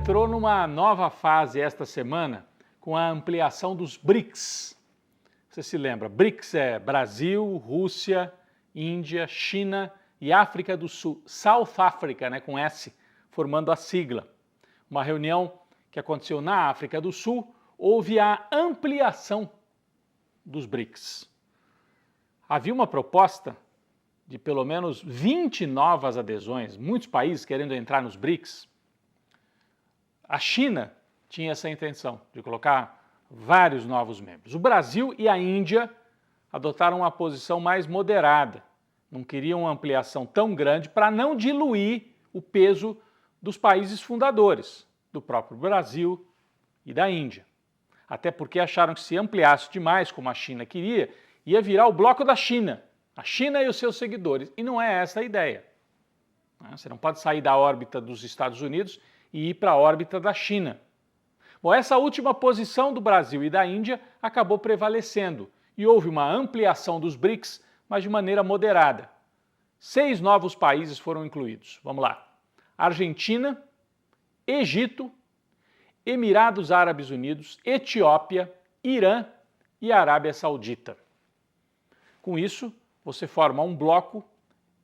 entrou numa nova fase esta semana com a ampliação dos BRICS. Você se lembra, BRICS é Brasil, Rússia, Índia, China e África do Sul, South Africa, né, com S, formando a sigla. Uma reunião que aconteceu na África do Sul, houve a ampliação dos BRICS. Havia uma proposta de pelo menos 20 novas adesões, muitos países querendo entrar nos BRICS. A China tinha essa intenção de colocar vários novos membros. O Brasil e a Índia adotaram uma posição mais moderada, não queriam uma ampliação tão grande para não diluir o peso dos países fundadores, do próprio Brasil e da Índia. Até porque acharam que se ampliasse demais, como a China queria, ia virar o bloco da China, a China e os seus seguidores, e não é essa a ideia. Você não pode sair da órbita dos Estados Unidos e ir para a órbita da China. Bom, essa última posição do Brasil e da Índia acabou prevalecendo e houve uma ampliação dos BRICS, mas de maneira moderada. 6 novos países foram incluídos. Vamos lá. Argentina, Egito, Emirados Árabes Unidos, Etiópia, Irã e Arábia Saudita. Com isso, você forma um bloco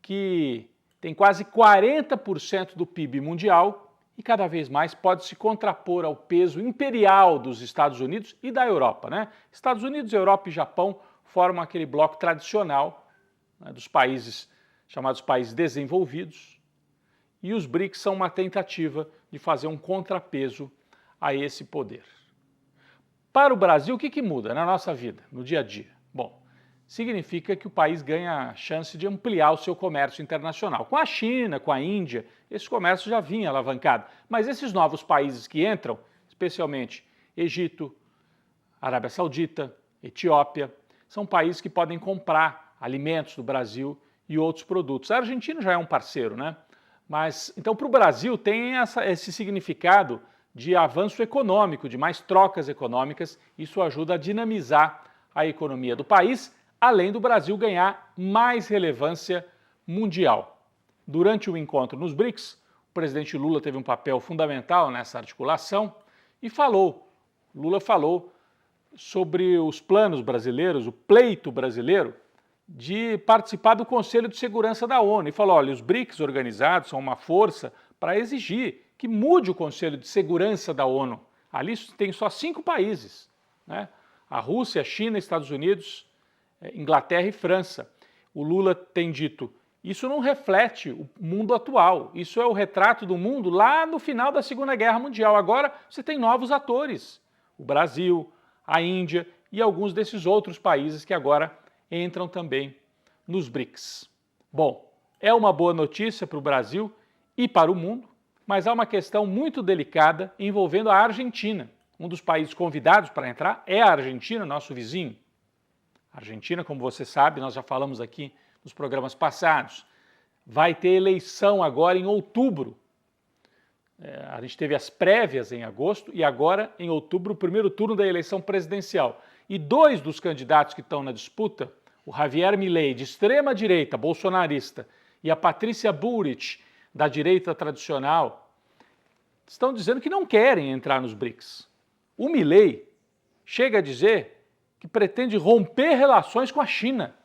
que tem quase 40% do PIB mundial e cada vez mais pode se contrapor ao peso imperial dos Estados Unidos e da Europa, né? Estados Unidos, Europa e Japão formam aquele bloco tradicional, né, dos países chamados países desenvolvidos, e os BRICS são uma tentativa de fazer um contrapeso a esse poder. Para o Brasil, o que muda na nossa vida, no dia a dia? Bom, significa que o país ganha a chance de ampliar o seu comércio internacional. Com a China, com a Índia, esse comércio já vinha alavancado. Mas esses novos países que entram, especialmente Egito, Arábia Saudita, Etiópia, são países que podem comprar alimentos do Brasil e outros produtos. A Argentina já é um parceiro, né? Mas, então, para o Brasil tem esse significado de avanço econômico, de mais trocas econômicas. Isso ajuda a dinamizar a economia do país, além do Brasil ganhar mais relevância mundial. Durante o encontro nos BRICS, o presidente Lula teve um papel fundamental nessa articulação e Lula falou sobre os planos brasileiros, o pleito brasileiro, de participar do Conselho de Segurança da ONU. E falou, olha, os BRICS organizados são uma força para exigir que mude o Conselho de Segurança da ONU. Ali tem só 5 países, né? A Rússia, a China, Estados Unidos, Inglaterra e França. O Lula tem dito, isso não reflete o mundo atual, isso é o retrato do mundo lá no final da Segunda Guerra Mundial. Agora você tem novos atores, o Brasil, a Índia e alguns desses outros países que agora entram também nos BRICS. Bom, é uma boa notícia para o Brasil e para o mundo, mas há uma questão muito delicada envolvendo a Argentina. Um dos países convidados para entrar é a Argentina, nosso vizinho. A Argentina, como você sabe, nós já falamos aqui nos programas passados, vai ter eleição agora em outubro. A gente teve as prévias em agosto e agora, em outubro, o primeiro turno da eleição presidencial. E 2 dos candidatos que estão na disputa, o Javier Milei, de extrema-direita, bolsonarista, e a Patrícia Bullrich, da direita tradicional, estão dizendo que não querem entrar nos BRICS. O Milei chega a dizer que pretende romper relações com a China.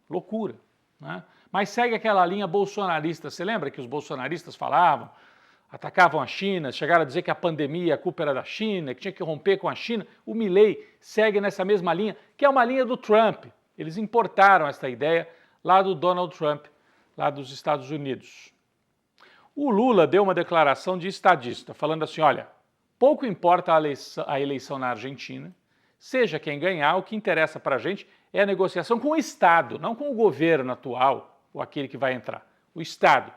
Loucura, né? Mas segue aquela linha bolsonarista. Você lembra que os bolsonaristas falavam, atacavam a China, chegaram a dizer que a pandemia, a culpa era da China, que tinha que romper com a China? O Milei segue nessa mesma linha, que é uma linha do Trump. Eles importaram essa ideia lá do Donald Trump, lá dos Estados Unidos. O Lula deu uma declaração de estadista, falando assim, olha, pouco importa a eleição na Argentina, seja quem ganhar, o que interessa para a gente é a negociação com o Estado, não com o governo atual, ou aquele que vai entrar, o Estado.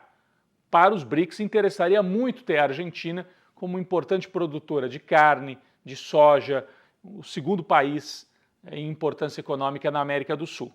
Para os BRICS, interessaria muito ter a Argentina como importante produtora de carne, de soja, o segundo país em importância econômica na América do Sul.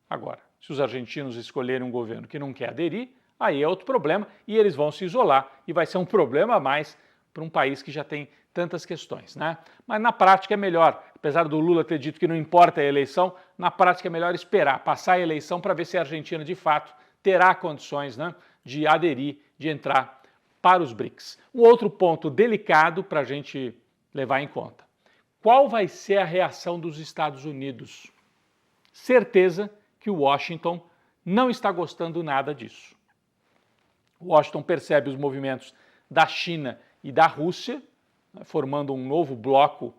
Agora, se os argentinos escolherem um governo que não quer aderir, aí é outro problema e eles vão se isolar e vai ser um problema a mais para um país que já tem tantas questões, né? Mas na prática é melhor, apesar do Lula ter dito que não importa a eleição, na prática é melhor esperar, passar a eleição para ver se a Argentina de fato terá condições, né, de aderir, de entrar para os BRICS. Um outro ponto delicado para a gente levar em conta. Qual vai ser a reação dos Estados Unidos? Certeza que o Washington não está gostando nada disso. Washington percebe os movimentos da China e da Rússia, formando um novo bloco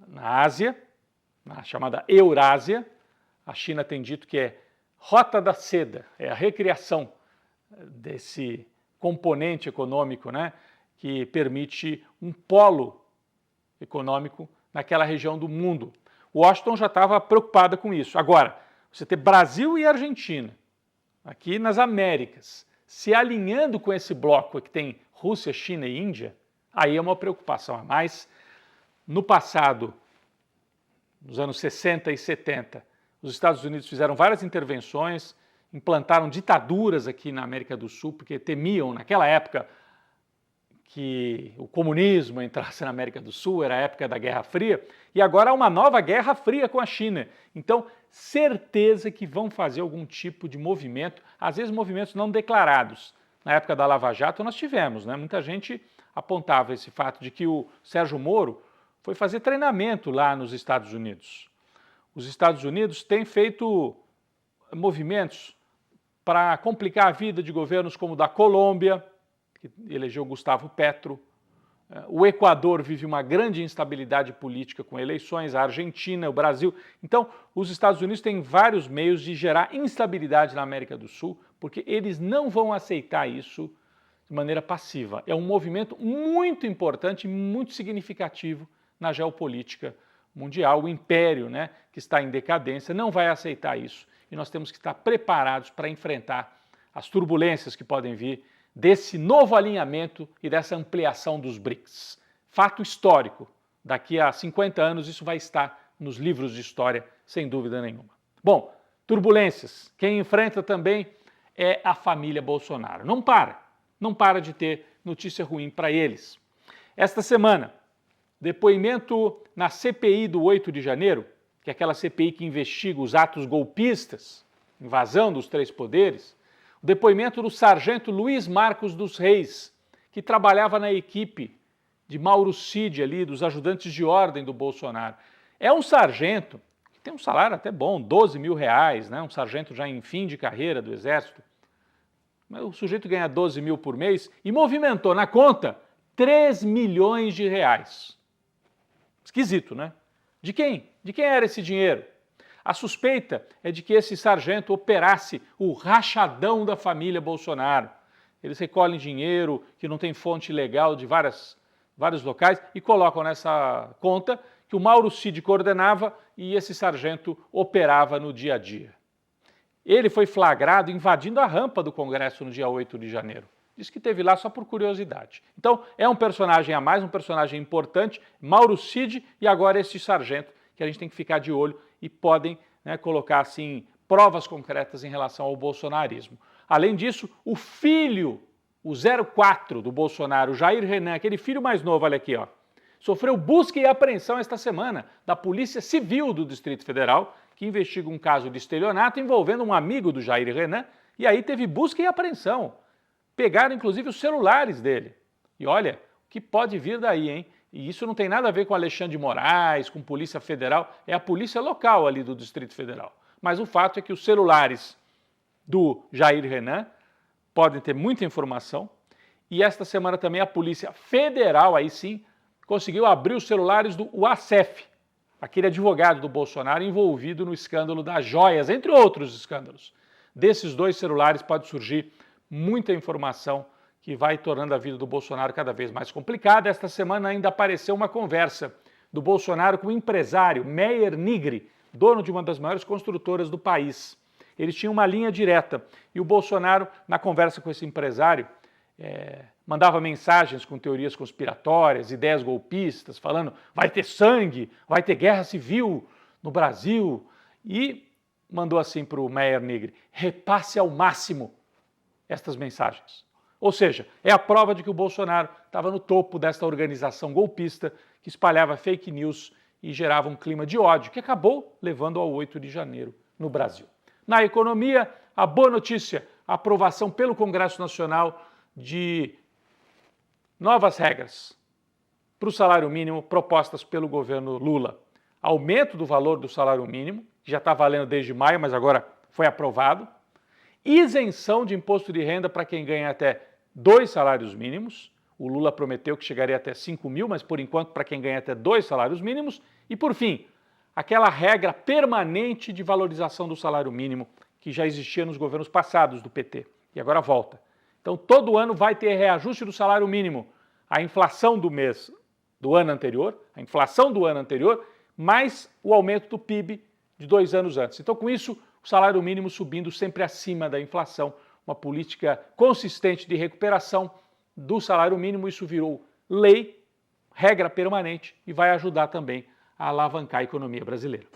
na Ásia, na chamada Eurásia. A China tem dito que é Rota da Seda, é a recriação desse componente econômico, né, que permite um polo econômico naquela região do mundo. Washington já estava preocupada com isso. Agora, você ter Brasil e Argentina, aqui nas Américas, se alinhando com esse bloco que tem Rússia, China e Índia, aí é uma preocupação a mais. No passado, nos anos 60 e 70, os Estados Unidos fizeram várias intervenções, implantaram ditaduras aqui na América do Sul, porque temiam, naquela época, que o comunismo entrasse na América do Sul, era a época da Guerra Fria, e agora há uma nova Guerra Fria com a China. Então, certeza que vão fazer algum tipo de movimento, às vezes movimentos não declarados. Na época da Lava Jato nós tivemos, né? Muita gente apontava esse fato de que o Sérgio Moro foi fazer treinamento lá nos Estados Unidos. Os Estados Unidos têm feito movimentos para complicar a vida de governos como o da Colômbia, que elegeu Gustavo Petro. O Equador vive uma grande instabilidade política com eleições, a Argentina, o Brasil. Então, os Estados Unidos têm vários meios de gerar instabilidade na América do Sul, porque eles não vão aceitar isso de maneira passiva. É um movimento muito importante, muito significativo na geopolítica mundial. O império, né, que está em decadência, não vai aceitar isso. E nós temos que estar preparados para enfrentar as turbulências que podem vir desse novo alinhamento e dessa ampliação dos BRICS. Fato histórico. Daqui a 50 anos isso vai estar nos livros de história, sem dúvida nenhuma. Bom, turbulências. Quem enfrenta também é a família Bolsonaro. Não para de ter notícia ruim para eles. Esta semana, depoimento na CPI do 8 de janeiro, que é aquela CPI que investiga os atos golpistas, invasão dos três poderes, o depoimento do sargento Luiz Marcos dos Reis, que trabalhava na equipe de Mauro Cid ali, dos ajudantes de ordem do Bolsonaro. É um sargento que tem um salário até bom, 12 mil reais, né? Um sargento já em fim de carreira do Exército. Mas o sujeito ganha 12 mil por mês e movimentou na conta 3 milhões de reais. Esquisito, né? De quem? De quem era esse dinheiro? A suspeita é de que esse sargento operasse o rachadão da família Bolsonaro. Eles recolhem dinheiro que não tem fonte legal de vários locais e colocam nessa conta que o Mauro Cid coordenava e esse sargento operava no dia a dia. Ele foi flagrado invadindo a rampa do Congresso no dia 8 de janeiro. Diz que esteve lá só por curiosidade. Então, é um personagem a mais, um personagem importante, Mauro Cid e agora esse sargento, que a gente tem que ficar de olho e podem, né, colocar assim provas concretas em relação ao bolsonarismo. Além disso, o filho, o 04 do Bolsonaro, Jair Renan, aquele filho mais novo, olha aqui, ó, sofreu busca e apreensão esta semana da Polícia Civil do Distrito Federal, que investiga um caso de estelionato envolvendo um amigo do Jair Renan, e aí teve busca e apreensão. Pegaram inclusive os celulares dele. E olha, o que pode vir daí, hein? E isso não tem nada a ver com Alexandre de Moraes, com Polícia Federal, é a polícia local ali do Distrito Federal. Mas o fato é que os celulares do Jair Renan podem ter muita informação e esta semana também a Polícia Federal, aí sim, conseguiu abrir os celulares do Uacef, aquele advogado do Bolsonaro envolvido no escândalo das joias, entre outros escândalos. Desses dois celulares pode surgir muita informação que vai tornando a vida do Bolsonaro cada vez mais complicada. Esta semana ainda apareceu uma conversa do Bolsonaro com o empresário Meyer Nigri, dono de uma das maiores construtoras do país. Eles tinham uma linha direta e o Bolsonaro, na conversa com esse empresário, mandava mensagens com teorias conspiratórias, ideias golpistas, falando vai ter sangue, vai ter guerra civil no Brasil. E mandou assim para o Meyer Nigri, repasse ao máximo estas mensagens. Ou seja, é a prova de que o Bolsonaro estava no topo desta organização golpista que espalhava fake news e gerava um clima de ódio que acabou levando ao 8 de janeiro no Brasil. Na economia, a boa notícia, a aprovação pelo Congresso Nacional de novas regras para o salário mínimo propostas pelo governo Lula. Aumento do valor do salário mínimo, que já está valendo desde maio, mas agora foi aprovado. Isenção de imposto de renda para quem ganha até 2 salários mínimos. O Lula prometeu que chegaria até 5 mil, mas por enquanto para quem ganha até 2 salários mínimos. E por fim, aquela regra permanente de valorização do salário mínimo que já existia nos governos passados do PT e agora volta. Então todo ano vai ter reajuste do salário mínimo. A inflação do mês do ano anterior, a inflação do ano anterior, mais o aumento do PIB de 2 anos antes. Então, com isso, o salário mínimo subindo sempre acima da inflação, uma política consistente de recuperação do salário mínimo. Isso virou lei, regra permanente e vai ajudar também a alavancar a economia brasileira.